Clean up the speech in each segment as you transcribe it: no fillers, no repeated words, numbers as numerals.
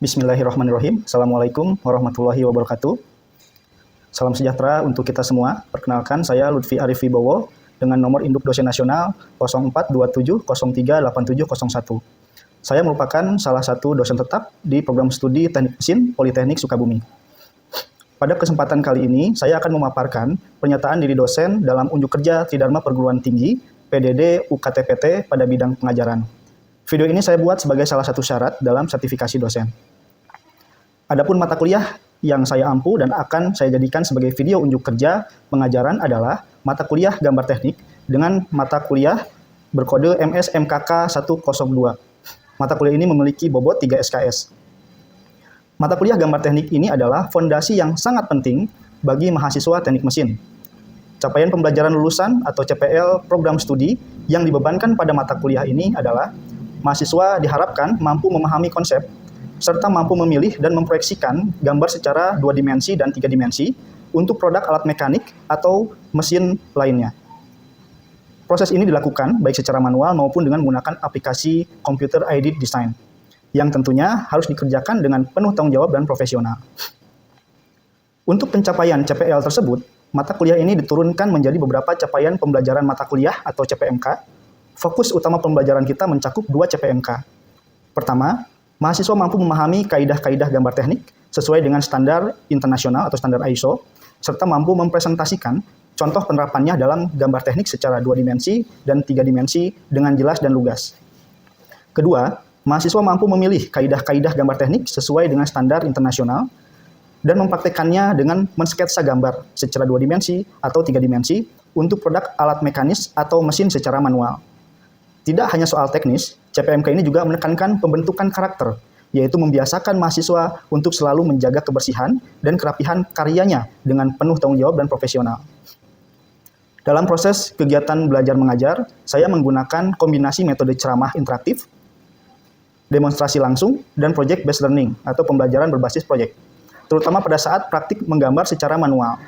Bismillahirrahmanirrahim. Assalamualaikum warahmatullahi wabarakatuh. Salam sejahtera untuk kita semua. Perkenalkan, saya Lutfi Arif Wibowo dengan nomor induk dosen nasional 0427038701. Saya merupakan salah satu dosen tetap di program studi Teknik Mesin Politeknik Sukabumi. Pada kesempatan kali ini, saya akan memaparkan pernyataan diri dosen dalam unjuk kerja Tridharma Perguruan Tinggi PDD UKTPT pada bidang pengajaran. Video ini saya buat sebagai salah satu syarat dalam sertifikasi dosen. Adapun mata kuliah yang saya ampu dan akan saya jadikan sebagai video unjuk kerja pengajaran adalah mata kuliah gambar teknik dengan mata kuliah berkode MS MKK 102. Mata kuliah ini memiliki bobot 3 SKS. Mata kuliah gambar teknik ini adalah fondasi yang sangat penting bagi mahasiswa teknik mesin. Capaian pembelajaran lulusan atau CPL program studi yang dibebankan pada mata kuliah ini adalah mahasiswa diharapkan mampu memahami konsep serta mampu memilih dan memproyeksikan gambar secara 2 dimensi dan 3 dimensi untuk produk alat mekanik atau mesin lainnya. Proses ini dilakukan baik secara manual maupun dengan menggunakan aplikasi computer aided design, yang tentunya harus dikerjakan dengan penuh tanggung jawab dan profesional. Untuk pencapaian CPL tersebut, mata kuliah ini diturunkan menjadi beberapa capaian pembelajaran mata kuliah atau CPMK. Fokus utama pembelajaran kita mencakup 2 CPMK. Pertama, mahasiswa mampu memahami kaidah-kaidah gambar teknik sesuai dengan standar internasional atau standar ISO, serta mampu mempresentasikan contoh penerapannya dalam gambar teknik secara 2 dimensi dan 3 dimensi dengan jelas dan lugas. Kedua, mahasiswa mampu memilih kaidah-kaidah gambar teknik sesuai dengan standar internasional dan mempraktekannya dengan mensketsa gambar secara 2 dimensi atau 3 dimensi untuk produk alat mekanis atau mesin secara manual. Tidak hanya soal teknis, CPMK ini juga menekankan pembentukan karakter, yaitu membiasakan mahasiswa untuk selalu menjaga kebersihan dan kerapihan karyanya dengan penuh tanggung jawab dan profesional. Dalam proses kegiatan belajar mengajar, saya menggunakan kombinasi metode ceramah interaktif, demonstrasi langsung, dan project based learning atau pembelajaran berbasis proyek, terutama pada saat praktik menggambar secara manual.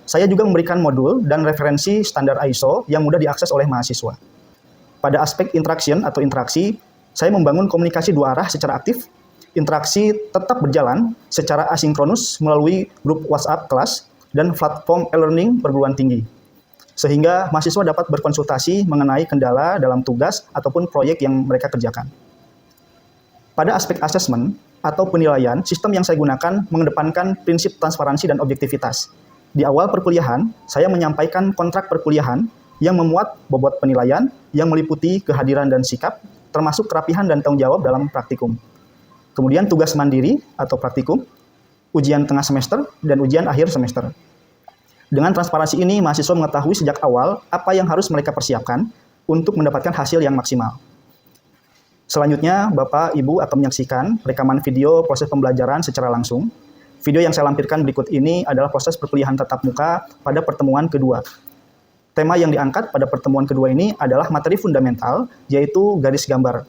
Saya juga memberikan modul dan referensi standar ISO yang mudah diakses oleh mahasiswa. Pada aspek interaction atau interaksi, saya membangun komunikasi 2 arah secara aktif. Interaksi tetap berjalan secara asinkronus melalui grup WhatsApp kelas dan platform e-learning perguruan tinggi, sehingga mahasiswa dapat berkonsultasi mengenai kendala dalam tugas ataupun proyek yang mereka kerjakan. Pada aspek assessment atau penilaian, sistem yang saya gunakan mengedepankan prinsip transparansi dan objektivitas. Di awal perkuliahan, saya menyampaikan kontrak perkuliahan yang memuat bobot penilaian yang meliputi kehadiran dan sikap, termasuk kerapihan dan tanggung jawab dalam praktikum. Kemudian tugas mandiri atau praktikum, ujian tengah semester, dan ujian akhir semester. Dengan transparansi ini, mahasiswa mengetahui sejak awal apa yang harus mereka persiapkan untuk mendapatkan hasil yang maksimal. Selanjutnya, Bapak, Ibu akan menyaksikan rekaman video proses pembelajaran secara langsung. Video yang saya lampirkan berikut ini adalah proses perkuliahan tatap muka pada pertemuan kedua. Tema yang diangkat pada pertemuan kedua ini adalah materi fundamental, yaitu garis gambar.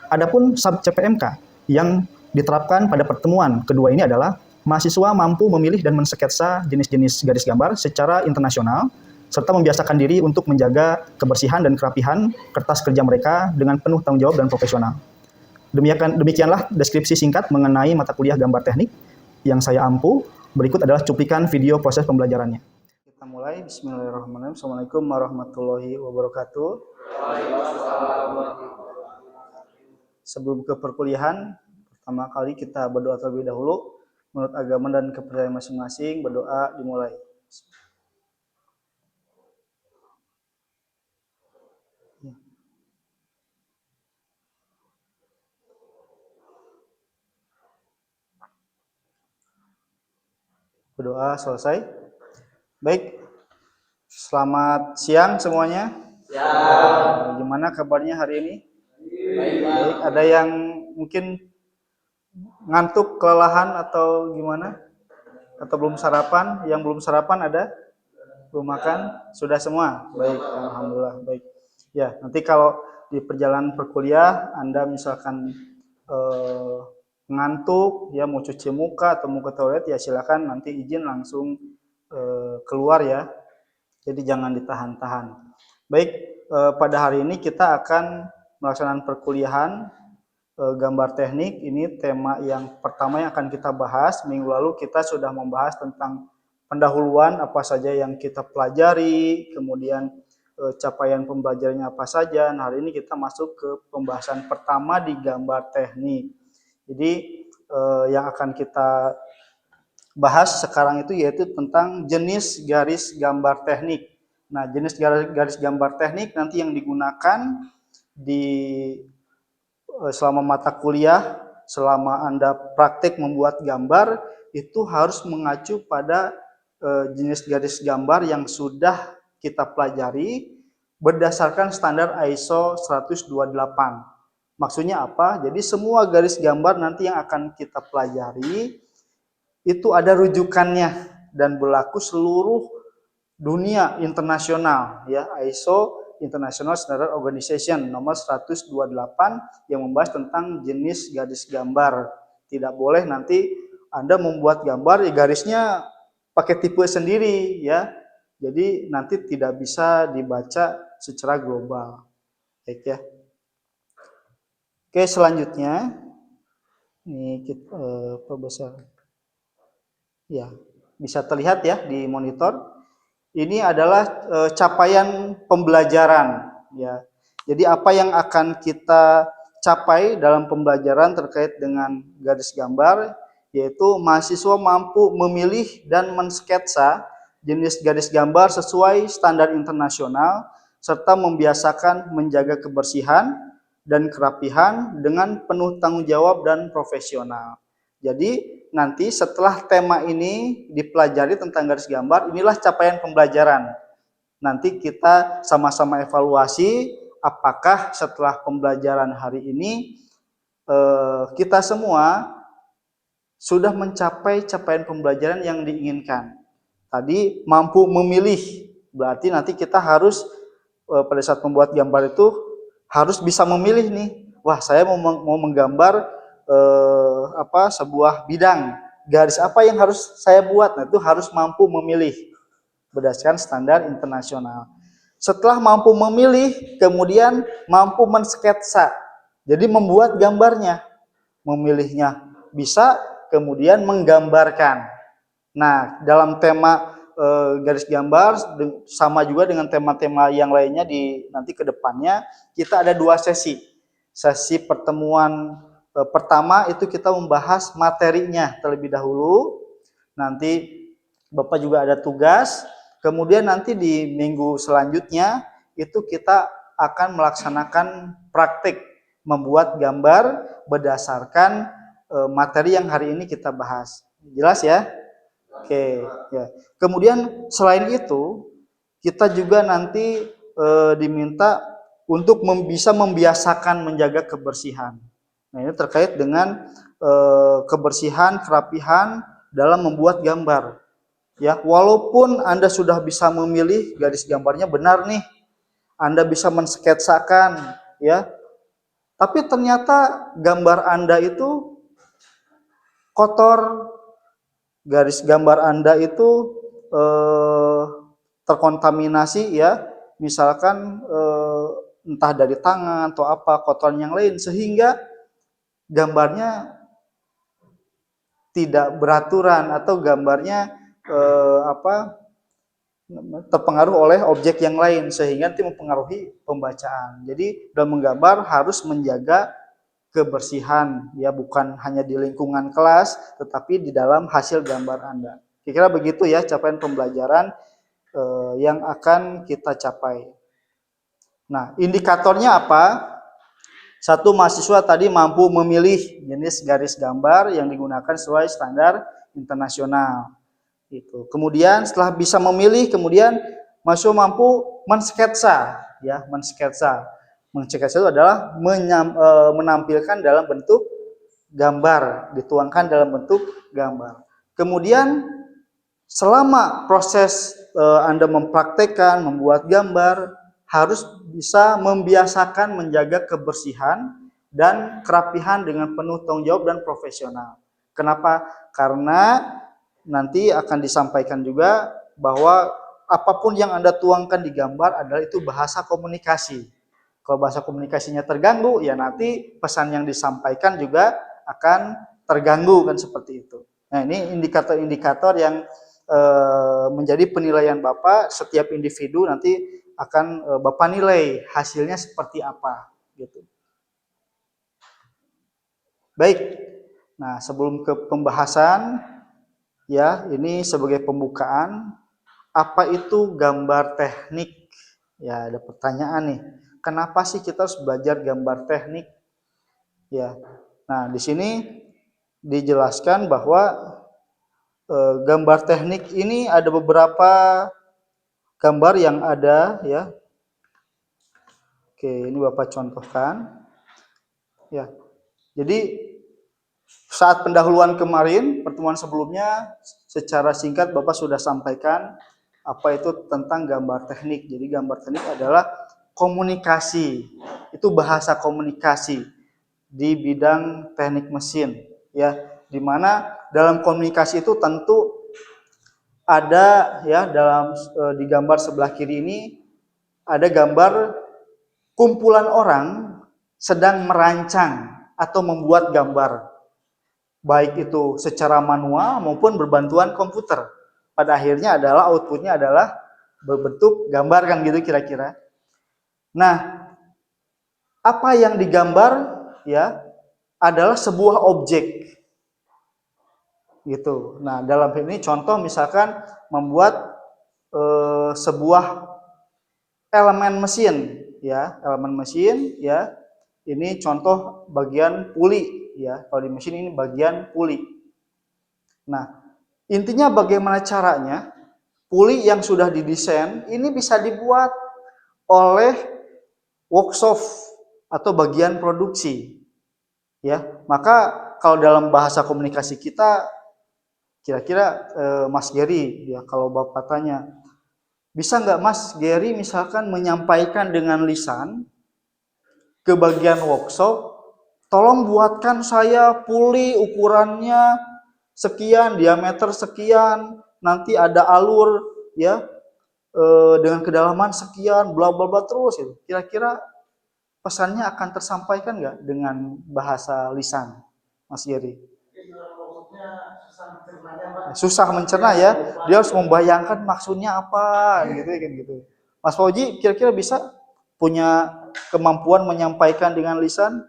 Adapun sub-CPMK yang diterapkan pada pertemuan kedua ini adalah mahasiswa mampu memilih dan mensketsa jenis-jenis garis gambar secara internasional, serta membiasakan diri untuk menjaga kebersihan dan kerapihan kertas kerja mereka dengan penuh tanggung jawab dan profesional. Demikianlah deskripsi singkat mengenai mata kuliah gambar teknik yang saya ampu. Berikut adalah cuplikan video proses pembelajarannya. Kita mulai. Bismillahirrahmanirrahim. Assalamualaikum warahmatullahi wabarakatuh. Sebelum ke perkuliahan, pertama kali kita berdoa terlebih dahulu. Menurut agama dan kepercayaan masing-masing, berdoa dimulai. Berdoa selesai. Baik, selamat siang semuanya. Siang. Gimana kabarnya hari ini? Baik. Ada yang mungkin ngantuk, kelelahan atau gimana? Atau belum sarapan? Yang belum sarapan ada? Belum makan? Sudah semua? Baik, alhamdulillah. Baik. Ya, nanti kalau di perjalanan perkuliah Anda misalkan ngantuk, ya mau cuci muka atau mau ke toilet, ya silakan nanti izin langsung keluar ya. Jadi jangan ditahan-tahan. Baik, pada hari ini kita akan melaksanakan perkuliahan gambar teknik. Ini tema yang pertama yang akan kita bahas. Minggu lalu kita sudah membahas tentang pendahuluan apa saja yang kita pelajari, kemudian capaian pembelajarannya apa saja. Nah, hari ini kita masuk ke pembahasan pertama di gambar teknik. Jadi yang akan kita bahas sekarang itu yaitu tentang jenis garis gambar teknik. Nah, jenis garis gambar teknik nanti yang digunakan di selama mata kuliah, selama Anda praktik membuat gambar, itu harus mengacu pada jenis garis gambar yang sudah kita pelajari berdasarkan standar ISO 128. Maksudnya apa? Jadi semua garis gambar nanti yang akan kita pelajari itu ada rujukannya dan berlaku seluruh dunia internasional, ya, ISO International Standard Organization nomor 128 yang membahas tentang jenis garis gambar. Tidak boleh nanti Anda membuat gambar ya garisnya pakai tipe sendiri, ya. Jadi nanti tidak bisa dibaca secara global. Baik, ya. Oke, selanjutnya ini kita perbesar. Ya, bisa terlihat ya di monitor. Ini adalah capaian pembelajaran, ya. Jadi apa yang akan kita capai dalam pembelajaran terkait dengan garis gambar, yaitu mahasiswa mampu memilih dan mensketsa jenis garis gambar sesuai standar internasional, serta membiasakan menjaga kebersihan dan kerapihan dengan penuh tanggung jawab dan profesional. Jadi nanti setelah tema ini dipelajari tentang garis gambar, inilah capaian pembelajaran. Nanti kita sama-sama evaluasi apakah setelah pembelajaran hari ini kita semua sudah mencapai capaian pembelajaran yang diinginkan. Tadi mampu memilih, berarti nanti kita harus pada saat membuat gambar itu harus bisa memilih nih. Wah, saya mau menggambar sebuah bidang, garis apa yang harus saya buat. Nah, itu harus mampu memilih berdasarkan standar internasional. Setelah mampu memilih, kemudian mampu mensketsa, jadi membuat gambarnya. Memilihnya bisa, kemudian menggambarkan. Nah, dalam tema garis gambar sama juga dengan tema-tema yang lainnya di nanti ke depannya, kita ada 2 sesi. Sesi pertemuan pertama itu kita membahas materinya terlebih dahulu. Nanti Bapak juga ada tugas. Kemudian nanti di minggu selanjutnya itu kita akan melaksanakan praktik membuat gambar berdasarkan materi yang hari ini kita bahas. Jelas ya? Oke, ya. Kemudian selain itu kita juga nanti diminta untuk bisa membiasakan menjaga kebersihan. Nah, ini terkait dengan kebersihan, kerapihan dalam membuat gambar. Ya, walaupun Anda sudah bisa memilih garis gambarnya benar nih, Anda bisa mensketsakan, ya, tapi ternyata gambar Anda itu kotor, garis gambar Anda itu terkontaminasi, ya, misalkan entah dari tangan atau apa kotoran yang lain, sehingga gambarnya tidak beraturan atau gambarnya terpengaruh oleh objek yang lain sehingga nanti mempengaruhi pembacaan. Jadi dalam menggambar harus menjaga kebersihan, ya, bukan hanya di lingkungan kelas tetapi di dalam hasil gambar Anda. Kira-kira begitu ya capaian pembelajaran yang akan kita capai. Nah, indikatornya apa? Satu, mahasiswa tadi mampu memilih jenis garis gambar yang digunakan sesuai standar internasional. Itu. Kemudian setelah bisa memilih, kemudian mahasiswa mampu mensketsa, ya, mensketsa. Mensketsa itu adalah menampilkan dalam bentuk gambar, dituangkan dalam bentuk gambar. Kemudian selama proses Anda mempraktekkan membuat gambar, harus bisa membiasakan menjaga kebersihan dan kerapihan dengan penuh tanggung jawab dan profesional. Kenapa? Karena nanti akan disampaikan juga bahwa apapun yang Anda tuangkan di gambar adalah itu bahasa komunikasi. Kalau bahasa komunikasinya terganggu, ya nanti pesan yang disampaikan juga akan terganggu kan seperti itu. Nah, ini indikator-indikator yang menjadi penilaian Bapak. Setiap individu nanti akan Bapak nilai hasilnya seperti apa gitu. Baik. Nah, sebelum ke pembahasan ya, ini sebagai pembukaan, apa itu gambar teknik? Ya, ada pertanyaan nih. Kenapa sih kita harus belajar gambar teknik? Ya. Nah, di sini dijelaskan bahwa gambar teknik ini ada beberapa gambar yang ada ya. Oke, ini Bapak contohkan. Ya. Jadi saat pendahuluan kemarin, pertemuan sebelumnya secara singkat Bapak sudah sampaikan apa itu tentang gambar teknik. Jadi gambar teknik adalah komunikasi. Itu bahasa komunikasi di bidang teknik mesin ya. Di mana dalam komunikasi itu tentu ada ya dalam di gambar sebelah kiri ini ada gambar kumpulan orang sedang merancang atau membuat gambar, baik itu secara manual maupun berbantuan komputer. Pada akhirnya adalah outputnya adalah berbentuk gambar kan gitu kira-kira. Nah, apa yang digambar ya adalah sebuah objek gitu. Nah, dalam ini contoh misalkan membuat sebuah elemen mesin ya, elemen mesin ya. Ini contoh bagian puli ya. Kalau di mesin ini bagian puli. Nah, intinya bagaimana caranya puli yang sudah didesain ini bisa dibuat oleh workshop atau bagian produksi. Ya, maka kalau dalam bahasa komunikasi kita kira-kira Mas Gary ya, kalau Bapak tanya, bisa nggak Mas Gary misalkan menyampaikan dengan lisan ke bagian workshop, tolong buatkan saya puli ukurannya sekian, diameter sekian, nanti ada alur ya dengan kedalaman sekian, bla bla bla terus itu. Kira-kira pesannya akan tersampaikan nggak dengan bahasa lisan, Mas Gary? Susah mencerna ya, dia harus membayangkan maksudnya apa gitu kan gitu. Mas Fauji kira-kira bisa punya kemampuan menyampaikan dengan lisan?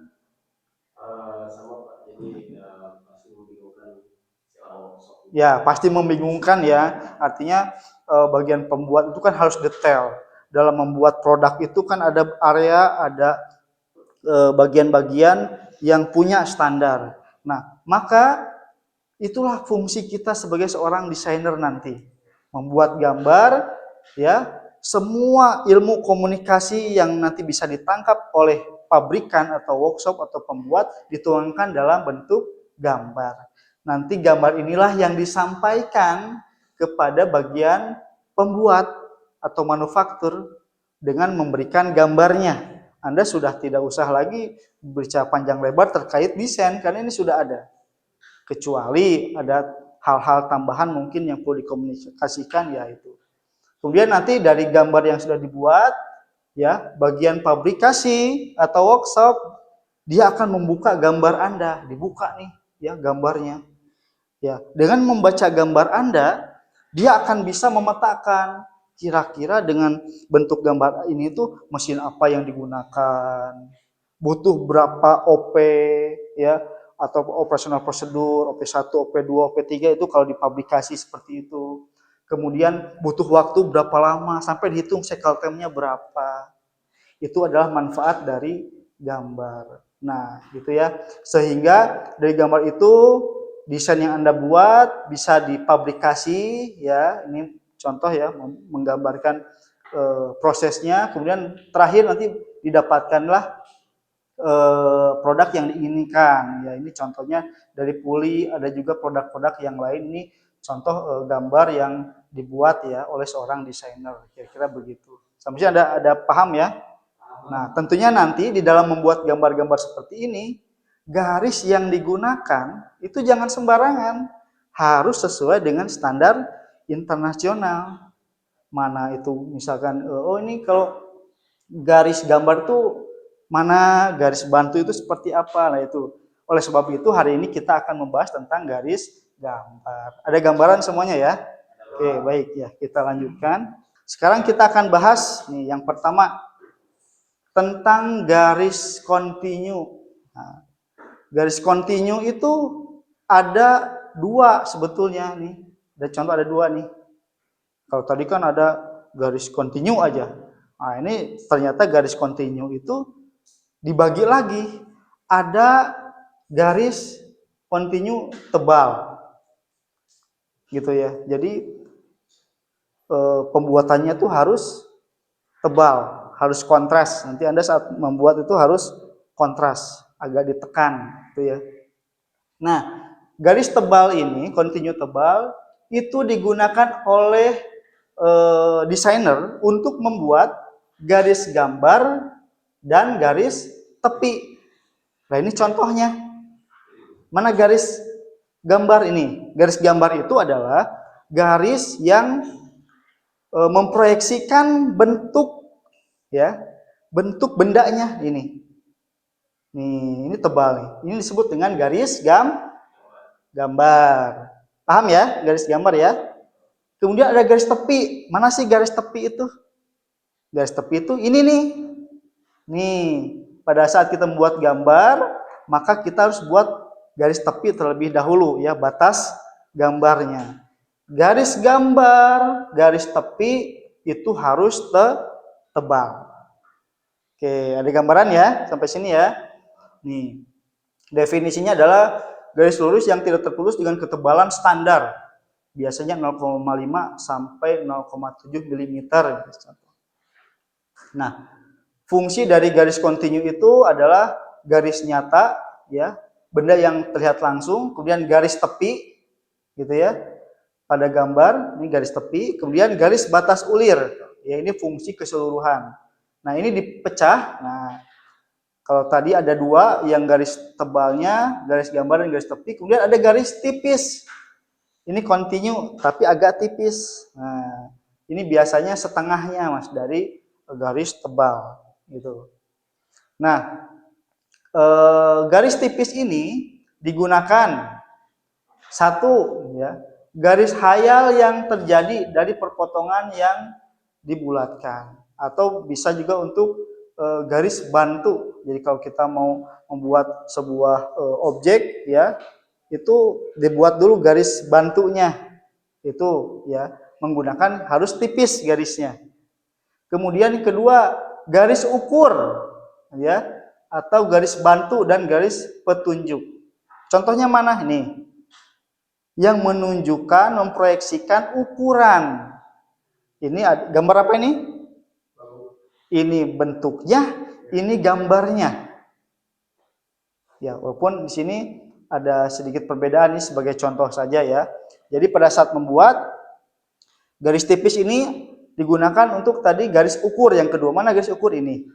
Sama Pak, jadi pasti membingungkan si orang workshop. Ya pasti membingungkan ya, artinya bagian pembuat itu kan harus detail. Dalam membuat produk itu kan ada area, ada bagian-bagian yang punya standar. Nah, maka itulah fungsi kita sebagai seorang desainer nanti. Membuat gambar, ya, semua ilmu komunikasi yang nanti bisa ditangkap oleh pabrikan atau workshop atau pembuat dituangkan dalam bentuk gambar. Nanti gambar inilah yang disampaikan kepada bagian pembuat atau manufaktur dengan memberikan gambarnya. Anda sudah tidak usah lagi berbicara panjang lebar terkait desain karena ini sudah ada. Kecuali ada hal-hal tambahan mungkin yang perlu dikomunikasikan ya itu. Kemudian nanti dari gambar yang sudah dibuat ya, bagian pabrikasi atau workshop dia akan membuka gambar Anda, dibuka nih ya gambarnya. Ya, dengan membaca gambar Anda, dia akan bisa memetakan kira-kira dengan bentuk gambar ini tuh mesin apa yang digunakan, butuh berapa OP ya, atau operasional prosedur, OP1, OP2, OP3 itu kalau dipublikasi seperti itu. Kemudian butuh waktu berapa lama sampai dihitung cycle time-nya berapa. Itu adalah manfaat dari gambar. Nah, gitu ya. Sehingga dari gambar itu desain yang Anda buat bisa dipublikasi ya. Ini contoh ya, menggambarkan prosesnya. Kemudian terakhir nanti didapatkanlah produk yang diinginkan. Ya, ini contohnya dari puli, ada juga produk-produk yang lain. Ini contoh gambar yang dibuat ya oleh seorang desainer. Kira-kira begitu. Sampai sini ada paham ya? Nah, tentunya nanti di dalam membuat gambar-gambar seperti ini, garis yang digunakan itu jangan sembarangan. Harus sesuai dengan standar internasional. Mana itu misalkan, oh ini kalau garis gambar tuh mana garis bantu itu seperti apa. Nah itu. Oleh sebab itu hari ini kita akan membahas tentang garis gambar. Ada gambaran semuanya ya? Oke, baik ya. Kita lanjutkan. Sekarang kita akan bahas nih yang pertama tentang garis kontinu. Nah, garis kontinu itu ada dua sebetulnya nih. Ada contoh ada dua nih. Kalau tadi kan ada garis kontinu aja. Nah ini ternyata garis kontinu itu dibagi lagi. Ada garis kontinu tebal. Gitu ya. Jadi pembuatannya tuh harus tebal, harus kontras. Nanti Anda saat membuat itu harus kontras, agak ditekan gitu ya. Nah, garis tebal ini, kontinu tebal, itu digunakan oleh desainer untuk membuat garis gambar dan garis tepi. Nah, ini contohnya. Mana garis gambar ini? Garis gambar itu adalah garis yang memproyeksikan bentuk ya, bentuk bendanya ini. Nih, ini tebal nih. Ini disebut dengan garis gambar. Paham ya? Garis gambar ya. Kemudian ada garis tepi. Mana sih garis tepi itu? Garis tepi itu ini nih. Nih, pada saat kita membuat gambar, maka kita harus buat garis tepi terlebih dahulu ya, batas gambarnya. Garis gambar, garis tepi itu harus tebal. Oke, ada gambaran ya sampai sini ya. Nih, definisinya adalah garis lurus yang tidak terputus dengan ketebalan standar. Biasanya 0,5 sampai 0,7 mm. Nah, fungsi dari garis kontinu itu adalah garis nyata ya, benda yang terlihat langsung, kemudian garis tepi gitu ya. Pada gambar ini garis tepi, kemudian garis batas ulir. Ya, ini fungsi keseluruhan. Nah, ini dipecah. Nah, kalau tadi ada dua, yang garis tebalnya, garis gambar dan garis tepi, kemudian ada garis tipis. Ini kontinu tapi agak tipis. Nah, ini biasanya setengahnya Mas dari garis tebal gitu. Nah, garis tipis ini digunakan satu ya, garis hayal yang terjadi dari perpotongan yang dibulatkan, atau bisa juga untuk garis bantu. Jadi kalau kita mau membuat sebuah objek ya, itu dibuat dulu garis bantunya. Itu ya, menggunakan harus tipis garisnya. Kemudian kedua, garis ukur ya, atau garis bantu dan garis petunjuk. Contohnya mana ini? Yang menunjukkan, memproyeksikan ukuran. Ini gambar apa ini? Ini bentuknya, ini gambarnya. Ya, walaupun di sini ada sedikit perbedaan ini sebagai contoh saja ya. Jadi pada saat membuat garis tipis ini digunakan untuk tadi garis ukur yang kedua. Mana garis ukur ini?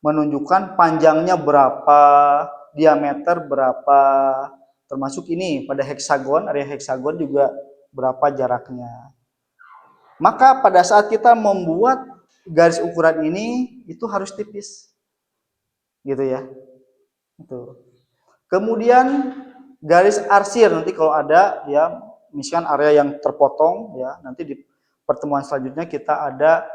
Menunjukkan panjangnya berapa, diameter berapa, termasuk ini pada heksagon, area heksagon juga berapa jaraknya. Maka pada saat kita membuat garis ukuran ini itu harus tipis. Gitu ya. Itu. Kemudian garis arsir nanti kalau ada ya, misalkan area yang terpotong ya, nanti di pertemuan selanjutnya kita ada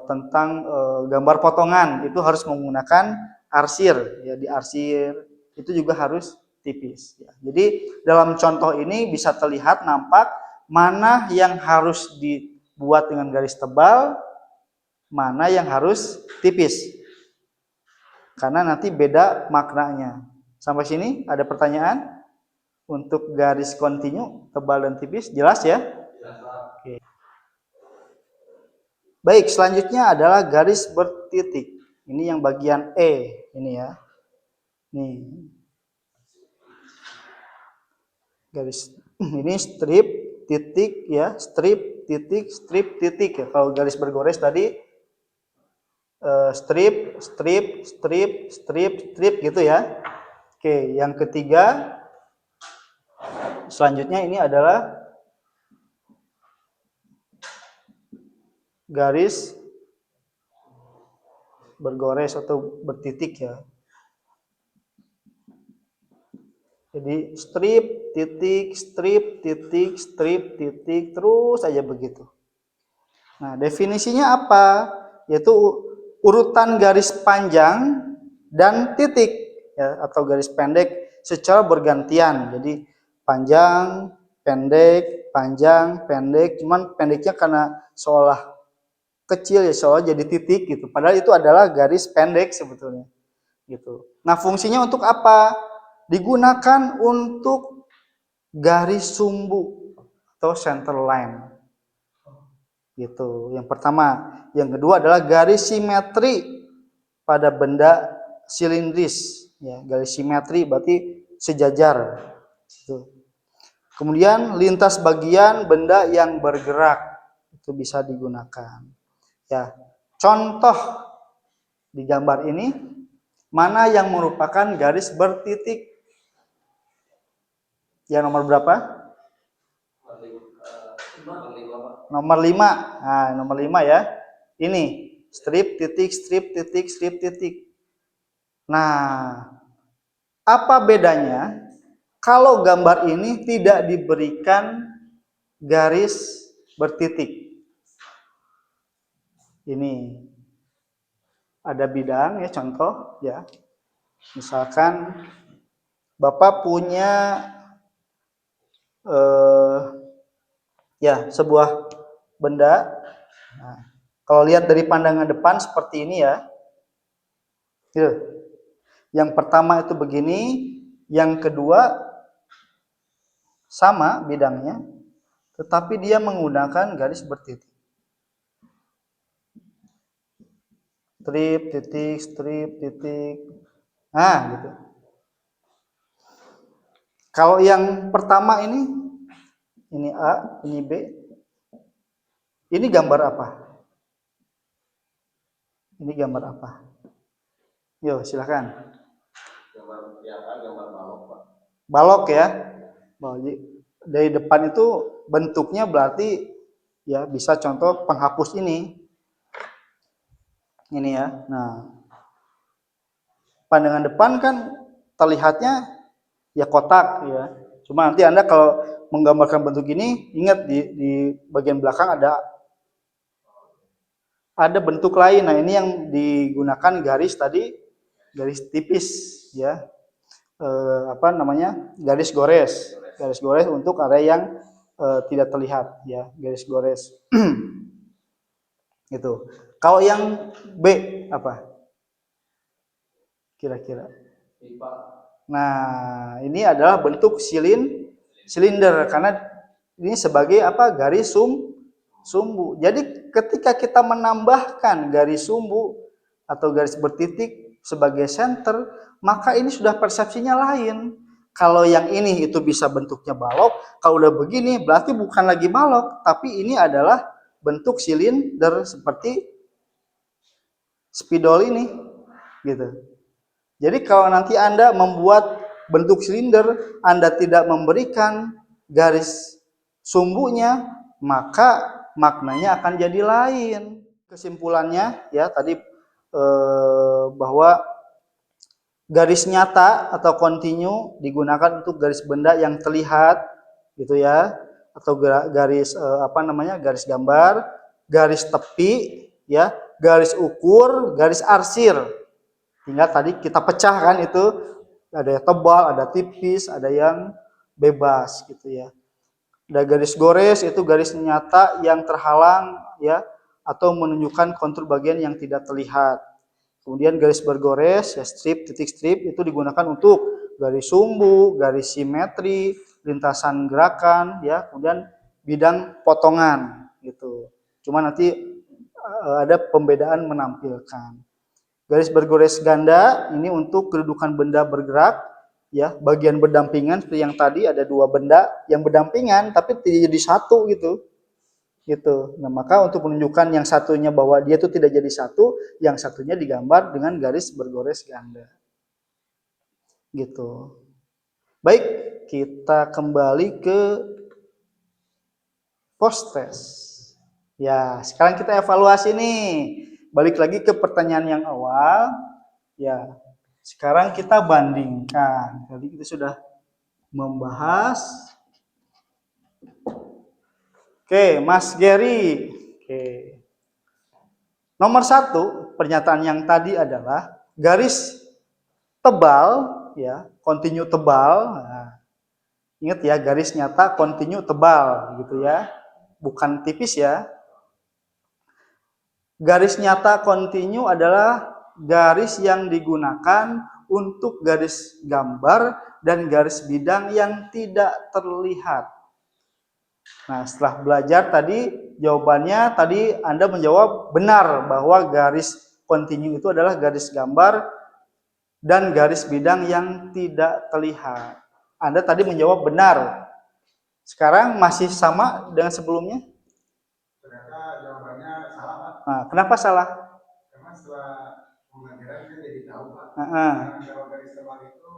tentang gambar potongan, itu harus menggunakan arsir ya, di arsir itu juga harus tipis ya. Jadi dalam contoh ini bisa terlihat nampak mana yang harus dibuat dengan garis tebal, mana yang harus tipis. Karena nanti beda maknanya. Sampai sini ada pertanyaan? Untuk garis kontinu, tebal dan tipis, jelas ya? Oke. Baik, selanjutnya adalah garis bertitik. Ini yang bagian E, ini ya. Nih. Garis ini strip, titik ya, strip, titik ya. Kalau garis bergores tadi strip, strip, strip, strip, strip gitu ya. Oke, yang ketiga selanjutnya ini adalah garis bergores atau bertitik ya. Jadi strip, titik, strip, titik, strip, titik, terus aja begitu. Nah, definisinya apa? Yaitu urutan garis panjang dan titik ya, atau garis pendek secara bergantian. Jadi panjang, pendek, panjang, pendek. Cuman pendeknya karena seolah kecil ya, seolah jadi titik gitu. Padahal itu adalah garis pendek sebetulnya. Gitu. Nah, fungsinya untuk apa? Digunakan untuk garis sumbu atau center line. Gitu. Yang pertama, yang kedua adalah garis simetri pada benda silindris. Ya, garis simetri berarti sejajar. Gitu. Kemudian lintas bagian benda yang bergerak itu bisa digunakan. Ya, contoh di gambar ini mana yang merupakan garis bertitik? Yang nomor berapa? Nomor 5. Nah, nomor 5 ya. Ini strip titik strip titik strip titik. Nah, apa bedanya kalau gambar ini tidak diberikan garis bertitik? Ini ada bidang ya, contoh ya. Misalkan Bapak punya ya sebuah benda. Nah, kalau lihat dari pandangan depan seperti ini ya. Gitu. Yang pertama itu begini, yang kedua sama bidangnya, tetapi dia menggunakan garis bertitik. Strip, titik, strip, titik. Nah, gitu. Kalau yang pertama ini A, ini B. Ini gambar apa? Ini gambar apa? Yo, silakan. Gambar balok, Pak. Balok ya. Dari depan itu bentuknya berarti ya bisa contoh penghapus ini. Ini ya. Nah, pandangan depan kan terlihatnya ya kotak ya. Cuma nanti Anda kalau menggambarkan bentuk ini, ingat di bagian belakang ada bentuk lain. Nah, ini yang digunakan garis tadi, garis tipis ya. Apa namanya? Garis gores. Garis gores untuk area yang tidak terlihat ya, garis gores. Gitu. Kalau yang B apa? Kira-kira. Nah, ini adalah bentuk silinder karena ini sebagai apa? Garis sumbu. Jadi ketika kita menambahkan garis sumbu atau garis bertitik sebagai center, maka ini sudah persepsinya lain. Kalau yang ini itu bisa bentuknya balok, kalau udah begini berarti bukan lagi balok, tapi ini adalah bentuk silinder seperti spidol ini, gitu. Jadi kalau nanti Anda membuat bentuk silinder, Anda tidak memberikan garis sumbunya, maka maknanya akan jadi lain. Kesimpulannya ya tadi bahwa garis nyata atau kontinu digunakan untuk garis benda yang terlihat gitu ya, atau garis apa namanya, garis gambar, garis tepi ya, garis ukur, garis arsir. Tinggal tadi kita pecahkan itu, ada yang tebal, ada tipis, ada yang bebas gitu ya. Ada garis gores, itu garis nyata yang terhalang ya, atau menunjukkan kontur bagian yang tidak terlihat. Kemudian garis bergores ya, strip, titik strip itu digunakan untuk garis sumbu, garis simetri, lintasan gerakan ya, kemudian bidang potongan gitu. Cuma nanti ada pembedaan menampilkan. Garis bergores ganda ini untuk kedudukan benda bergerak ya, bagian berdampingan seperti yang tadi ada dua benda yang berdampingan tapi tidak jadi satu gitu. Gitu. Nah, maka untuk menunjukkan yang satunya bahwa dia itu tidak jadi satu, yang satunya digambar dengan garis bergores ganda. Gitu. Baik, kita kembali ke post test. Ya, sekarang kita evaluasi nih. balik lagi ke pertanyaan yang awal. Ya, sekarang kita bandingkan. Tadi kita sudah membahas. Oke, Mas Gary. Oke. Nomor 1, pernyataan yang tadi adalah garis tebal, ya, kontinu tebal. Nah, ingat ya, garis nyata kontinu tebal, gitu ya, bukan tipis ya. Garis nyata kontinu adalah garis yang digunakan untuk garis gambar dan garis bidang yang tidak terlihat. Nah, setelah belajar tadi, jawabannya tadi Anda menjawab benar bahwa garis kontinu itu adalah garis gambar dan garis bidang yang tidak terlihat. Anda tadi menjawab benar. Sekarang masih sama dengan sebelumnya? Ternyata jawabannya salah, Pak. Nah, kenapa salah? Karena setelah pembelajaran saya jadi tahu, Pak. Nah, kalau garis tebal itu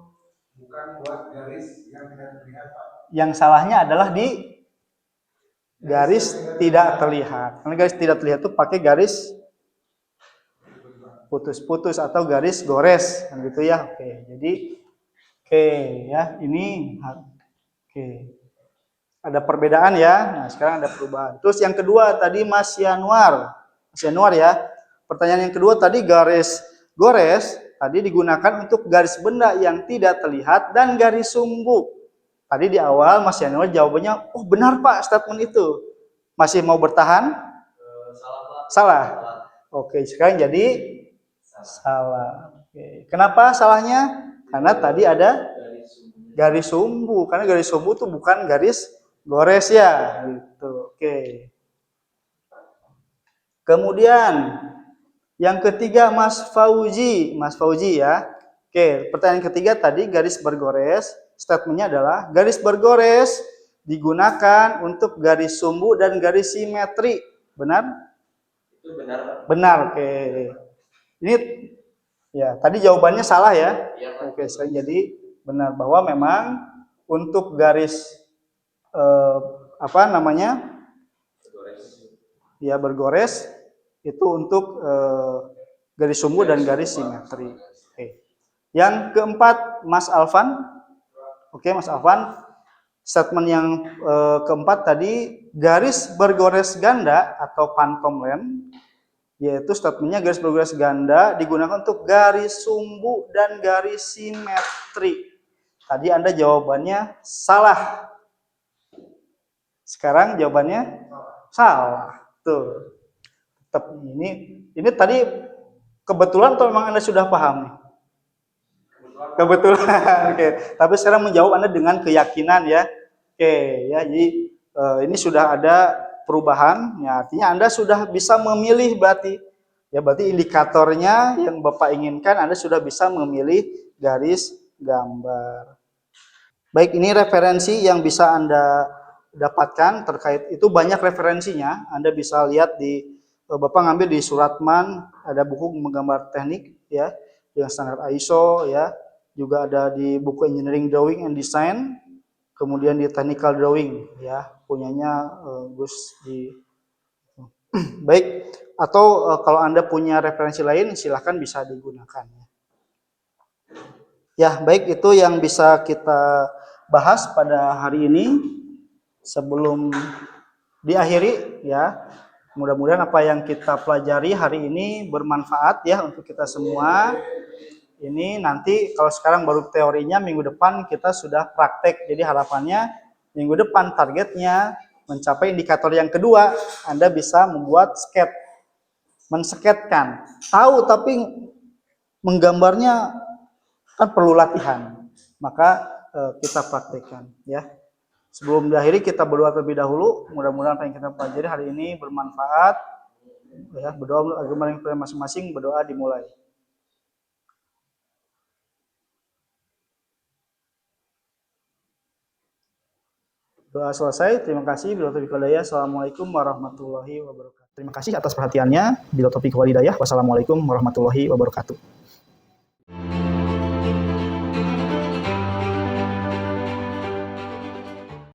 bukan buat garis yang tidak terlihat, Pak. Yang salahnya adalah di garis tidak terlihat. Karena garis tidak terlihat itu pakai garis putus-putus atau garis gores, kan gitu ya. Oke, jadi ya, ini oke. Ada perbedaan ya. Nah, sekarang ada perubahan. Terus yang kedua tadi Mas Yanuar. Mas Yanuar ya. Pertanyaan yang kedua tadi garis gores tadi digunakan untuk garis benda yang tidak terlihat dan garis sumbu. Tadi di awal Mas Yanuar jawabannya, oh benar Pak statement itu. Masih mau bertahan? Salah, Pak. Salah. Oke, sekarang jadi salah. Oke. Kenapa salahnya? Karena tadi ada garis sumbu. Karena garis sumbu itu bukan garis gores ya, gitu. Oke. Kemudian yang ketiga Mas Fauzi ya. Oke, pertanyaan ketiga tadi garis bergores. Statementnya adalah garis bergores digunakan untuk garis sumbu dan garis simetri. Benar? Itu benar, Pak. Benar, oke. Ini ya, tadi jawabannya salah ya. Ya, oke, jadi benar bahwa memang untuk garis apa namanya? Ya, bergores itu untuk garis sumbu dan garis simetri. Oke. Yang keempat Mas Alvan. Oke, Mas Alvan. Statement yang keempat tadi garis bergores ganda atau phantom line, yaitu statementnya garis bergores ganda digunakan untuk garis sumbu dan garis simetri. Tadi Anda jawabannya salah. Sekarang jawabannya salah. Tuh. Tetap ini tadi kebetulan atau memang Anda sudah paham nih? Kebetulan. Oke. Tapi sekarang menjawab Anda dengan keyakinan ya. Oke, ya. Jadi ini sudah ada perubahan, ya artinya Anda sudah bisa memilih berarti. Ya berarti indikatornya yang Bapak inginkan Anda sudah bisa memilih garis gambar. Baik, ini referensi yang bisa Anda dapatkan terkait itu, banyak referensinya. Anda bisa lihat di Bapak ngambil di Suratman, ada buku menggambar teknik ya yang standar ISO ya. Juga ada di buku Engineering Drawing and Design, kemudian di Technical Drawing ya, punyanya Gus di baik, atau kalau Anda punya referensi lain silahkan bisa digunakan. Ya, baik, itu yang bisa kita bahas pada hari ini. Sebelum diakhiri ya, mudah-mudahan apa yang kita pelajari hari ini bermanfaat ya untuk kita semua. Ini nanti kalau sekarang baru teorinya, minggu depan kita sudah praktek. Jadi harapannya minggu depan targetnya mencapai indikator yang kedua, Anda bisa membuat sketch, mensketkan. Tahu tapi menggambarnya kan perlu latihan. Maka kita praktekkan ya. Sebelum diakhiri kita berdoa terlebih dahulu. Mudah-mudahan apa yang kita pelajari hari ini bermanfaat. Ya, berdoa agama yang masing-masing, berdoa dimulai. Doa selesai. Terima kasih. Assalamualaikum warahmatullahi wabarakatuh. Terima kasih atas perhatiannya. Wassalamualaikum warahmatullahi wabarakatuh.